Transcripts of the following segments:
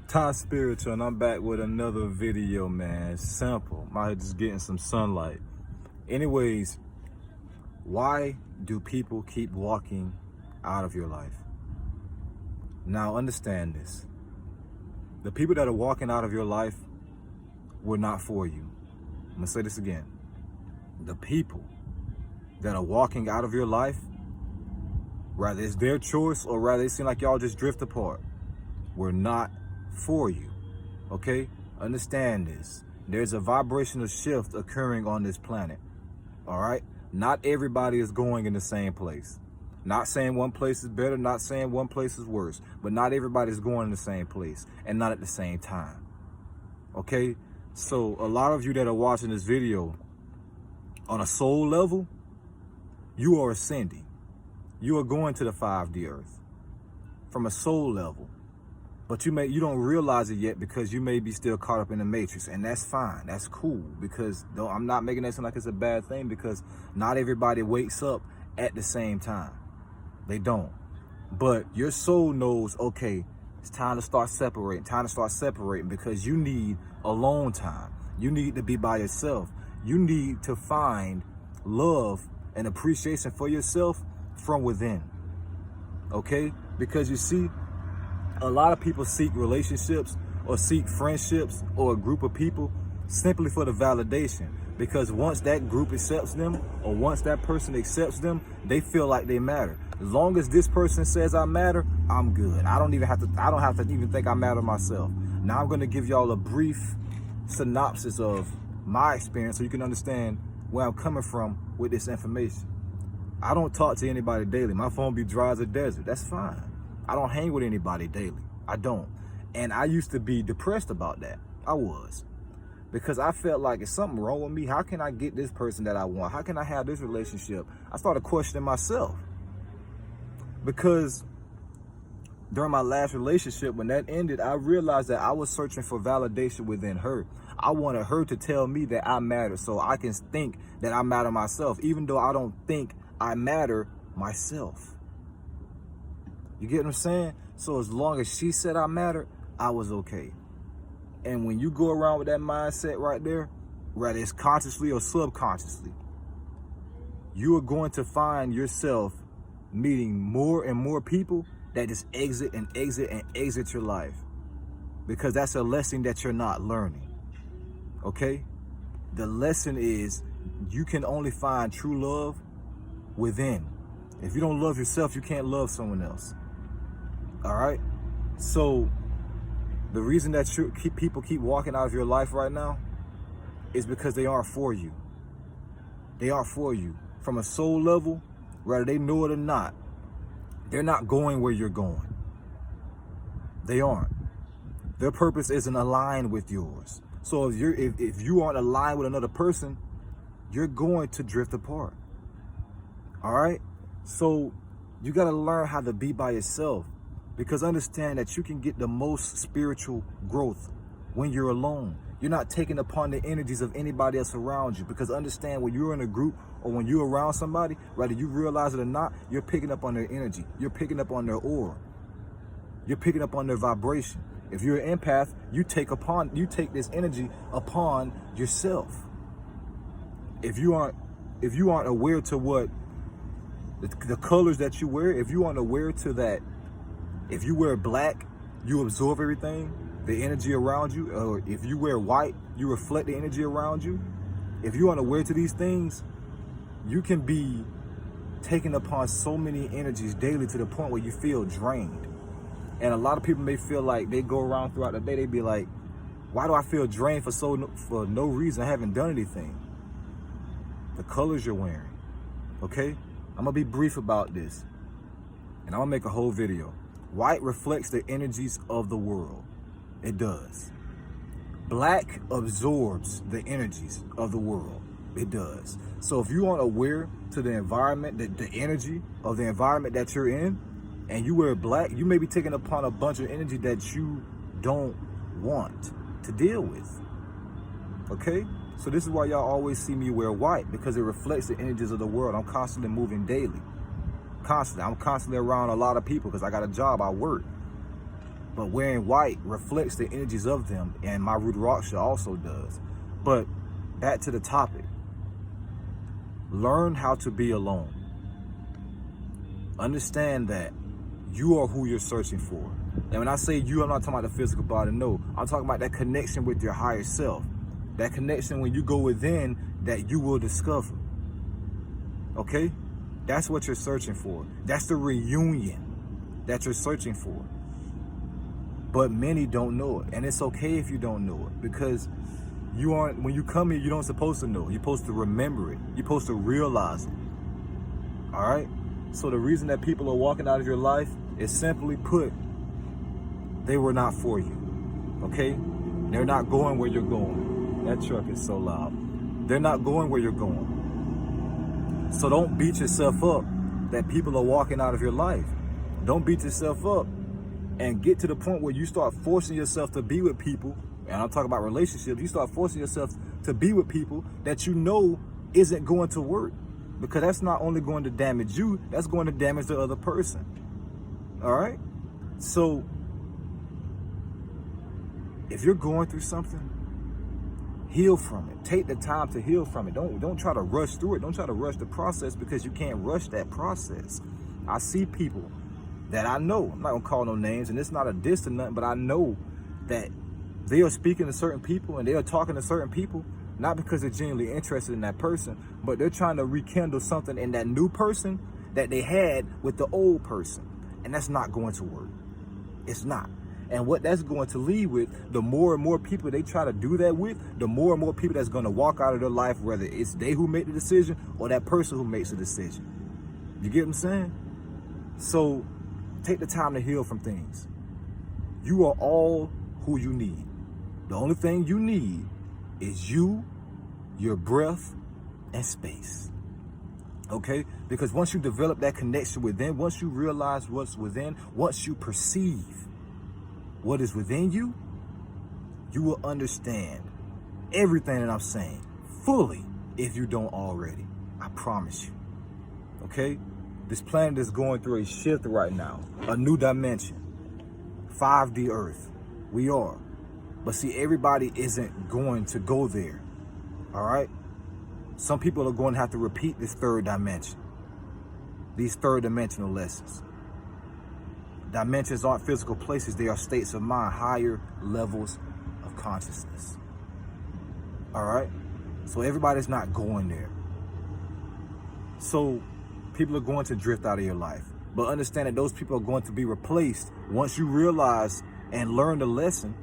Ty Spiritual, and I'm back with another video, man. It's simple. I'm out here just getting some sunlight. Anyways, why do people keep walking out of your life? Now, understand this. The people that are walking out of your life were not for you. I'm going to say this again. The people that are walking out of your life, rather it's their choice or rather it seems like y'all just drift apart, were not for you. Okay? Understand this. There's a vibrational shift occurring on this planet. All right? Not everybody is going in the same place. Not saying one place is better, not saying one place is worse, but not everybody is going in the same place and not at the same time. Okay? So a lot of you that are watching this video, on a soul level, you are ascending. You are going to the 5D earth from a soul level. But you don't realize it yet because you may be still caught up in the matrix, and that's fine. That's cool, because though I'm not making that sound like it's a bad thing, because not everybody wakes up at the same time. They don't. But your soul knows, okay, it's time to start separating, because you need alone time. You need to be by yourself. You need to find love and appreciation for yourself from within. Okay? Because you see, a lot of people seek relationships or seek friendships or a group of people simply for the validation. Because once that group accepts them or once that person accepts them, they feel like they matter. As long as this person says I matter, I'm good. I don't have to even think I matter myself. Now I'm going to give y'all a brief synopsis of my experience so you can understand where I'm coming from with this information. I don't talk to anybody daily. My phone be dry as a desert. That's fine. I don't hang with anybody daily. I don't. And I used to be depressed about that. I was. Because I felt like, is something wrong with me? How can I get this person that I want? How can I have this relationship? I started questioning myself. Because during my last relationship, when that ended, I realized that I was searching for validation within her. I wanted her to tell me that I matter so I can think that I matter myself, even though I don't think I matter myself. You get what I'm saying? So as long as she said I mattered, I was okay. And when you go around with that mindset right there, whether it's consciously or subconsciously, you are going to find yourself meeting more and more people that just exit your life. Because that's a lesson that you're not learning. Okay? The lesson is you can only find true love within. If you don't love yourself, you can't love someone else. All right? So the reason that people keep walking out of your life right now is because they aren't for you. They aren't for you. From a soul level, whether they know it or not, they're not going where you're going. They aren't. Their purpose isn't aligned with yours. So if you aren't aligned with another person, you're going to drift apart. All right? So you got to learn how to be by yourself. Because understand that you can get the most spiritual growth when you're alone. You're not taking upon the energies of anybody else around you. Because understand, when you're in a group or when you're around somebody, whether you realize it or not, you're picking up on their energy. You're picking up on their aura. You're picking up on their vibration. If you're an empath, you take this energy upon yourself. If you aren't aware to what the colors that you wear, if you aren't aware to that, if you wear black, you absorb everything, the energy around you. Or if you wear white, you reflect the energy around you. If you aren't aware to these things, you can be taking upon so many energies daily to the point where you feel drained. And a lot of people may feel like they go around throughout the day, they be like, why do I feel drained for no reason? I haven't done anything. The colors you're wearing, okay? I'm gonna be brief about this, and I'm gonna make a whole video. White reflects the energies of the world. It does. Black absorbs the energies of the world. It does. So if you aren't aware to the environment, the energy of the environment that you're in, and you wear black, you may be taking upon a bunch of energy that you don't want to deal with. Okay? So this is why y'all always see me wear white, because it reflects the energies of the world. I'm constantly moving daily. I'm constantly around a lot of people because I got a job, I work. But wearing white reflects the energies of them, and my root Raksha also does. But back to the topic. Learn how to be alone. Understand that you are who you're searching for. And when I say you, I'm not talking about the physical body, no. I'm talking about that connection with your higher self. That connection when you go within that you will discover. Okay? That's what you're searching for. That's the reunion that you're searching for. But many don't know it. And it's okay if you don't know it, because you aren't, when you come here, you don't supposed to know. You're supposed to remember it. You're supposed to realize it. All right? So the reason that people are walking out of your life is simply put, they were not for you. Okay? They're not going where you're going. That truck is so loud. They're not going where you're going. So don't beat yourself up that people are walking out of your life. Don't beat yourself up and get to the point where you start forcing yourself to be with people. And I'm talking about relationships. You start forcing yourself to be with people that you know isn't going to work. Because that's not only going to damage you, that's going to damage the other person. All right? So if you're going through something, heal from it. Take the time to heal from it. Don't try to rush through it. Don't try to rush the process, because you can't rush that process. I see people that I know, I'm not gonna call no names, and it's not a diss or nothing, but I know that they are speaking to certain people and they are talking to certain people, not because they're genuinely interested in that person, but they're trying to rekindle something in that new person that they had with the old person. And that's not going to work. It's not. And what that's going to lead with, the more and more people they try to do that with, the more and more people that's going to walk out of their life, whether it's they who make the decision or that person who makes the decision. You get what I'm saying? So take the time to heal from things. You are all who you need. The only thing you need is you, your breath, and space. Okay? Because once you develop that connection within, once you realize what's within, once you perceive what is within you, you will understand everything that I'm saying fully if you don't already. I promise you. Okay? This planet is going through a shift right now, a new dimension, 5D Earth. We are. But see, everybody isn't going to go there. All right? Some people are going to have to repeat this third dimension, these third dimensional lessons. Dimensions aren't physical places, they are states of mind, higher levels of consciousness. All right? So everybody's not going there. So people are going to drift out of your life. But understand that those people are going to be replaced once you realize and learn the lesson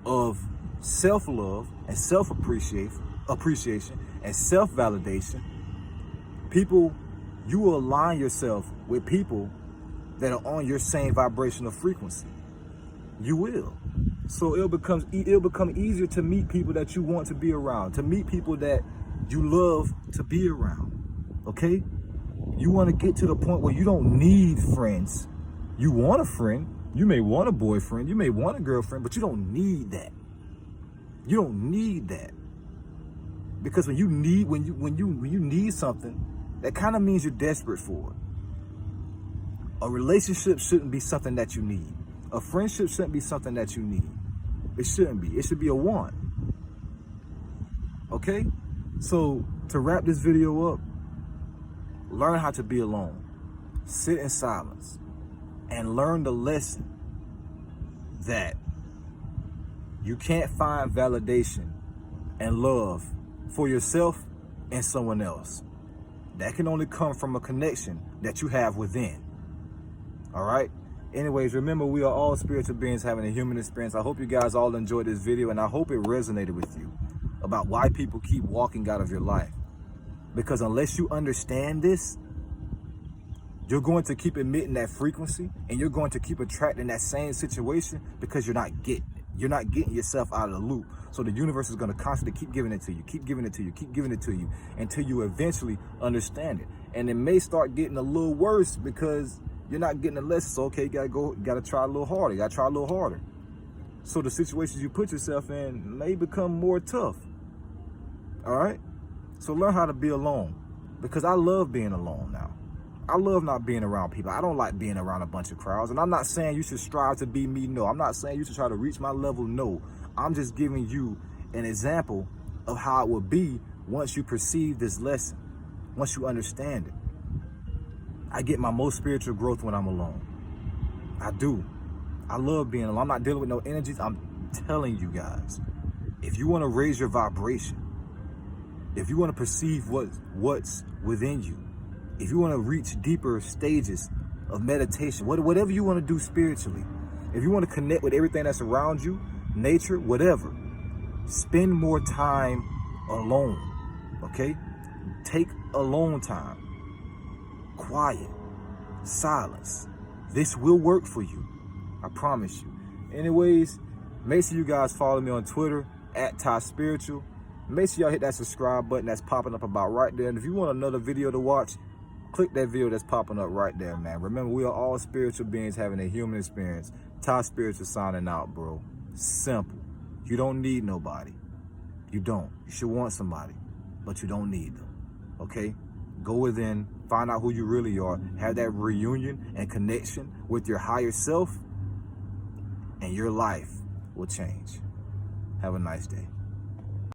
of self-love and self-appreciation and self-validation. People, you will align yourself with people that are on your same vibrational frequency. You will. So it'll become easier to meet people that you want to be around, to meet people that you love to be around. Okay? You want to get to the point where you don't need friends. You want a friend. You may want a boyfriend. You may want a girlfriend, but you don't need that. You don't need that. Because when you need something, that kind of means you're desperate for it. A relationship shouldn't be something that you need. A friendship shouldn't be something that you need. It shouldn't be. It should be a want. Okay? So to wrap this video up, learn how to be alone. Sit in silence and learn the lesson that you can't find validation and love for yourself and someone else. That can only come from a connection that you have within. All right? Anyways, remember, we are all spiritual beings having a human experience. I hope you guys all enjoyed this video, and I hope it resonated with you about why people keep walking out of your life. Because unless you understand this, you're going to keep emitting that frequency, and you're going to keep attracting that same situation because you're not getting it. You're not getting yourself out of the loop. So the universe is going to constantly keep giving it to you, keep giving it to you, keep giving it to you until you eventually understand it. And it may start getting a little worse because you're not getting the lesson. So, okay, you gotta try a little harder. You gotta try a little harder. So the situations you put yourself in may become more tough. All right? So learn how to be alone, because I love being alone now. I love not being around people. I don't like being around a bunch of crowds. And I'm not saying you should strive to be me. No, I'm not saying you should try to reach my level. No, I'm just giving you an example of how it would be once you perceive this lesson, once you understand it. I get my most spiritual growth when I'm alone. I do. I love being alone. I'm not dealing with no energies. I'm telling you guys, if you want to raise your vibration, if you want to perceive what's within you, if you want to reach deeper stages of meditation, whatever you want to do spiritually, if you want to connect with everything that's around you, nature, whatever, spend more time alone, okay? Take alone time, quiet, silence. This will work for you, I promise you. Anyways, make sure you guys follow me on Twitter, @TySpiritual. Make sure y'all hit that subscribe button that's popping up about right there. And if you want another video to watch, click that video that's popping up right there, man. Remember, we are all spiritual beings having a human experience. TySpiritual signing out, bro. Simple. You don't need nobody. You don't. You should want somebody, but you don't need them, okay? Go within, find out who you really are, have that reunion and connection with your higher self, and your life will change. Have a nice day.